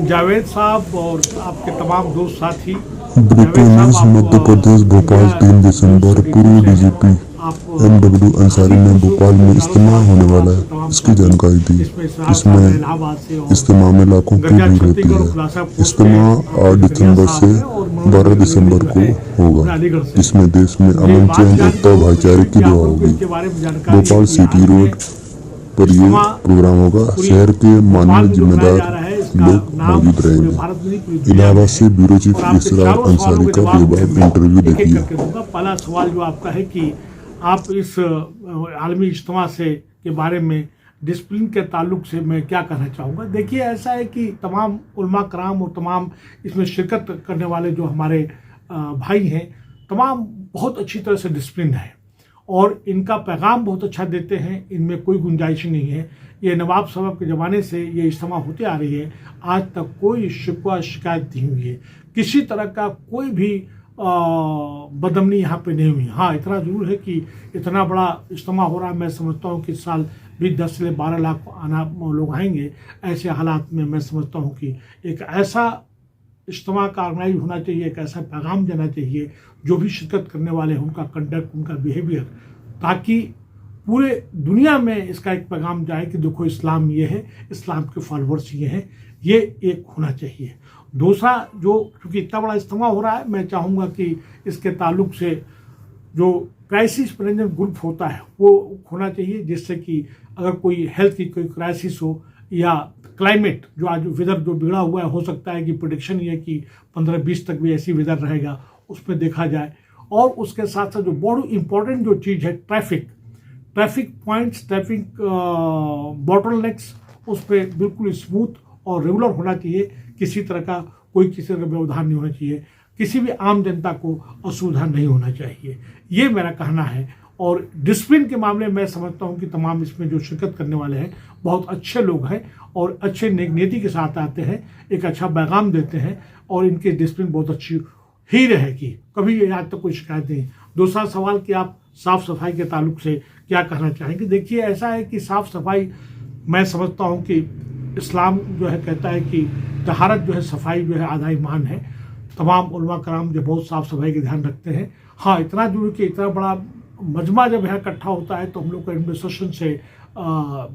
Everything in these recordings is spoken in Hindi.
जावेद साहब और आपके तमाम दोस्त साथी। ब्रेकिंग न्यूज मध्य प्रदेश भोपाल 3 दिसंबर पूर्व डीजीपी MW अंसारी ने भोपाल में इज्तिमा होने वाला है इसकी जानकारी दी। इसमें इज्तिमा में लाखों की भीड़ होती है। इज्तिमा 8 दिसंबर से 12 दिसंबर को होगा, जिसमें देश में अमन चैन एकता और भाईचारे की दुआ होगी। भोपाल सिटी रोड पर ये प्रोग्राम होगा। शहर के माननीय जिम्मेदार लोग मौजूद रहेंगे। इलाहाबाद से ब्यूरो चीफ इसरार अंसारी का बेबाक इंटरव्यू देखिए। पहला सवाल जो आपका है कि आप इस आलमी इज्तिमा से के बारे में डिसिप्लिन के ताल्लुक से मैं क्या कहना चाहूँगा। देखिए, ऐसा है कि तमाम उलमा कराम और तमाम इसमें शिरकत करने वाले जो हमारे भाई हैं, तमाम बहुत अच्छी तरह से डिसिप्लिन है और इनका पैगाम बहुत अच्छा देते हैं। इनमें कोई गुंजाइश नहीं है। ये नवाब साहब के ज़माने से ये इज्तिमा होते आ रही है, आज तक कोई शिकवा शिकायत नहीं हुई है। किसी तरह का कोई भी बदअमनी यहाँ पे नहीं हुई। हाँ, इतना ज़रूर है कि इतना बड़ा इज्तिमा हो रहा है, मैं समझता हूँ कि इस साल भी 10 से 12 लाख लोग आएंगे। ऐसे हालात में मैं समझता हूँ कि एक ऐसा इज्तिमा का ऑर्गेनाइज होना चाहिए, एक ऐसा पैगाम देना चाहिए जो भी शिरकत करने वाले हैं उनका कंडक्ट, उनका बिहेवियर, ताकि पूरे दुनिया में इसका एक पैगाम जाए कि देखो इस्लाम ये है, इस्लाम के फॉलोअर्स ये हैं। ये एक होना चाहिए। दूसरा, जो क्योंकि इतना बड़ा इज्तिमा हो रहा है, मैं चाहूँगा कि इसके ताल्लुक से जो क्राइसिस मैनेजमेंट ग्रुप होता है वो होना चाहिए, जिससे कि अगर कोई हेल्थ की कोई क्राइसिस हो या क्लाइमेट जो आज वेदर जो बिगड़ा हुआ है, हो सकता है कि प्रेडिक्शन ये कि 15-20 तक भी ऐसी वेदर रहेगा, उसमें देखा जाए। और उसके साथ साथ जो बहुत इम्पोर्टेंट जो चीज़ है ट्रैफिक पॉइंट्स, ट्रैफिक बॉटलनेक्स, उस पर बिल्कुल स्मूथ और रेगुलर होना चाहिए। किसी तरह का कोई किसी तरह का व्यवधान नहीं होना चाहिए। किसी भी आम जनता को असुविधा नहीं होना चाहिए। ये मेरा कहना है। और डिसिप्लिन के मामले में मैं समझता हूँ कि तमाम इसमें जो शिरकत करने वाले हैं बहुत अच्छे लोग हैं और अच्छे नीति के साथ आते हैं, एक अच्छा पैगाम देते हैं और इनकी डिसिप्लिन बहुत अच्छी ही रहेगी। कभी आज तक कोई शिकायत नहीं। दूसरा सवाल कि आप साफ़ सफाई के ताल्लुक से क्या कहना चाहेंगे। देखिए, ऐसा है कि साफ़ सफाई मैं समझता हूँ कि इस्लाम जो है कहता है कि तहारत जो है, सफाई जो है आधा ईमान है। तमाम उलमा कराम जो बहुत साफ़ सफाई का ध्यान रखते हैं। हाँ, इतना जरूर कि इतना बड़ा मजमा जब यहाँ इकट्ठा होता है तो हम लोग को एडमिनिस्ट्रेशन से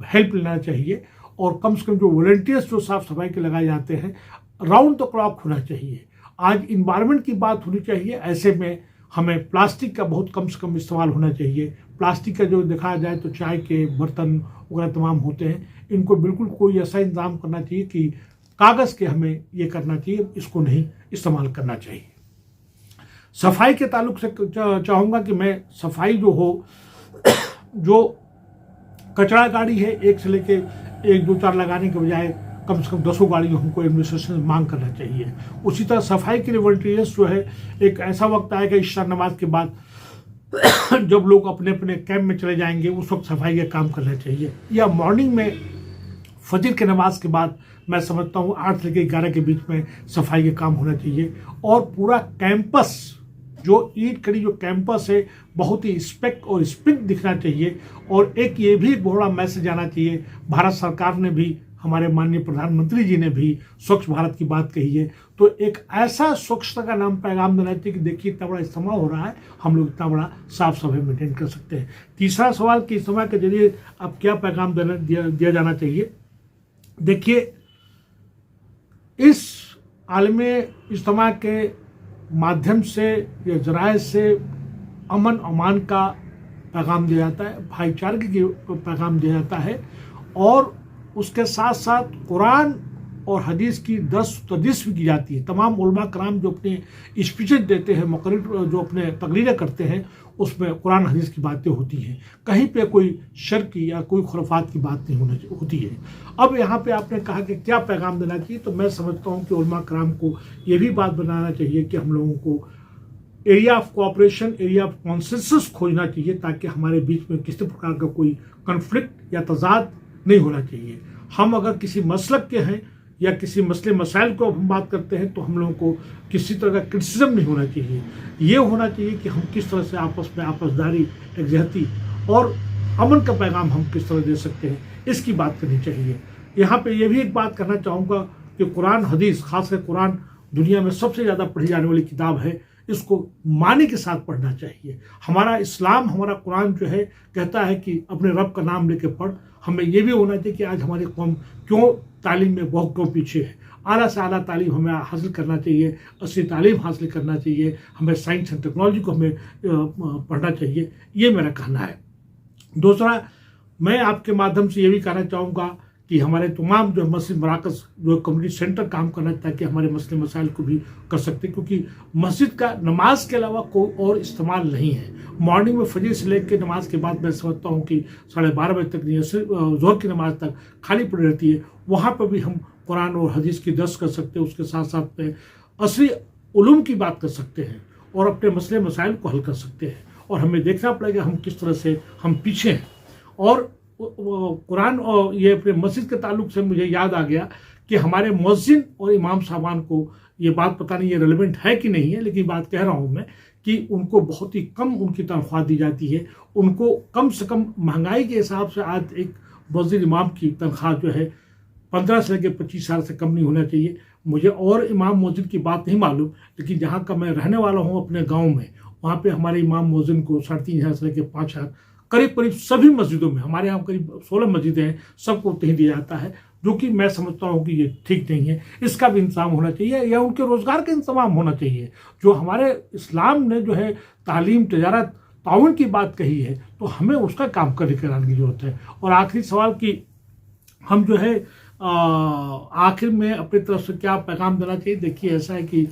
हेल्प लेना चाहिए और कम से कम जो वॉलंटियर्स जो साफ़ सफाई के लगाए जाते हैं, राउंड द क्लॉक होना चाहिए। आज इन्वायरमेंट की बात होनी चाहिए। ऐसे में हमें प्लास्टिक का बहुत कम से कम इस्तेमाल होना चाहिए। प्लास्टिक का जो देखा जाए तो चाय के बर्तन वगैरह तमाम होते हैं, इनको बिल्कुल कोई ऐसा इंतजाम करना चाहिए कि कागज़ के हमें ये करना चाहिए, इसको नहीं इस्तेमाल करना चाहिए। सफाई के ताल्लुक से चाहूँगा कि मैं सफाई जो हो, जो कचरा गाड़ी है एक से लेके 1-2-4 लगाने के बजाय कम से कम 10 गाड़ियों हमको एडमिनिस्ट्रेशन से मांग करना चाहिए। उसी तरह सफाई के लिए वॉलंटियर्स जो है, एक ऐसा वक्त आएगा इशा नमाज के बाद जब लोग अपने अपने कैंप में चले जाएंगे, उस वक्त सफाई का काम करना चाहिए। या मॉर्निंग में फजर के नमाज के बाद मैं समझता हूँ 8 से लेकर 11 के बीच में सफाई का काम होना चाहिए। और पूरा कैंपस जो ईट करी जो कैंपस है बहुत ही स्पेक और स्पिक दिखना चाहिए। और एक ये भी एक बड़ा मैसेज आना चाहिए, भारत सरकार ने भी, हमारे माननीय प्रधानमंत्री जी ने भी स्वच्छ भारत की बात कही है, तो एक ऐसा स्वच्छता का नाम पैगाम देना चाहिए कि देखिए इतना बड़ा इज्तिमा हो रहा है, हम लोग इतना बड़ा साफ सफाई मेंटेन कर सकते हैं। तीसरा सवाल कि इज्तिमा के जरिए अब क्या पैगाम दिया जाना चाहिए। देखिए, इस आलमी इज्तिमा के माध्यम से या जराए से अमन अमान का पैगाम दिया जाता है, भाईचारे के पैगाम दिया जाता है और उसके साथ साथ कुरान और हदीस की 10 तदरीस भी की जाती है। तमाम उलमा कराम जो अपने स्पीचेज देते हैं, मुकर्रिर जो अपने तकरीरें करते हैं, उसमें कुरान हदीस की बातें होती हैं। कहीं पे कोई शर्क की या कोई खुराफात की बात नहीं होती है। अब यहाँ पे आपने कहा कि क्या पैगाम देना चाहिए, तो मैं समझता हूँ कि उलमा कराम को ये भी बात बनाना चाहिए कि हम लोगों को area of cooperation, area of consensus खोजना चाहिए, ताकि हमारे बीच में किसी प्रकार का कोई कन्फ्लिक्ट या तजाद नहीं होना चाहिए। हम अगर किसी मसलक के हैं या किसी मसले मसाइल को हम बात करते हैं तो हम लोगों को किसी तरह का क्रिटिसिज्म नहीं होना चाहिए। ये होना चाहिए कि हम किस तरह से आपस में आपसदारी, एकजहती और अमन का पैगाम हम किस तरह दे सकते हैं, इसकी बात करनी चाहिए। यहाँ पे ये भी एक बात करना चाहूँगा कि कुरान हदीस, खासकर कुरान दुनिया में सबसे ज़्यादा पढ़ी जाने वाली किताब है, इसको माने के साथ पढ़ना चाहिए। हमारा इस्लाम, हमारा कुरान जो है कहता है कि अपने रब का नाम लेके पढ़। हमें ये भी होना चाहिए कि आज हमारी कौम क्यों तालीम में बहुत क्यों पीछे है। आला से आला तालीम हमें हासिल करना चाहिए, असली तालीम हासिल करना चाहिए, हमें साइंस एंड टेक्नोलॉजी को हमें पढ़ना चाहिए, ये मेरा कहना है। दूसरा, मैं आपके माध्यम से ये भी कहना चाहूँगा कि हमारे तमाम जो मस्जिद मराकज़ जो कम्युनिटी सेंटर काम करना, ताकि हमारे मसले मसाइल को भी कर सकते, क्योंकि मस्जिद का नमाज के अलावा कोई और इस्तेमाल नहीं है। मॉर्निंग में फजर से लेकर नमाज के बाद मैं समझता हूँ कि 12:30 बजे तक, ज़ोहर की नमाज तक खाली पड़ी रहती है। वहाँ पर भी हम कुरान और हदीस की दर्स कर सकते हैं, उसके साथ साथ में असली उलूम की बात कर सकते हैं और अपने मसले मसाइल को हल कर सकते हैं। और हमें देखना पड़ेगा हम किस तरह से हम पीछे हैं। और कुरान और ये अपने मस्जिद के ताल्लुक से मुझे याद आ गया कि हमारे मुअज्जिन और इमाम साहबान को ये बात, पता नहीं ये रेलेवेंट है कि नहीं है, लेकिन बात कह रहा हूँ मैं कि उनको बहुत ही कम उनकी तनख्वाह दी जाती है। उनको कम से कम महंगाई के हिसाब से आज एक मुअज्जिन इमाम की तनख्वाह जो है 15 से लेकर 25 साल से कम नहीं होना चाहिए। मुझे और इमाम मुअज्जिन की बात नहीं मालूम, लेकिन जहाँ का मैं रहने वाला हूँ अपने गाँव में, वहाँ पे हमारे इमाम मुअज्जिन को 3,500 से लेकर 5,000 करीब सभी मस्जिदों में, हमारे यहाँ करीब 16 मस्जिदें हैं, सबको उतना दिया जाता है, जो कि मैं समझता हूँ कि ये ठीक नहीं है। इसका भी इंतजाम होना चाहिए, या उनके रोज़गार का इंतजाम होना चाहिए। जो हमारे इस्लाम ने जो है तालीम, तजारत, ताउन की बात कही है, तो हमें उसका काम करने कराने की जरूरत है। और आखिरी सवाल कि हम जो है आखिर में अपनी तरफ से क्या पैगाम देना चाहिए। देखिए, ऐसा है कि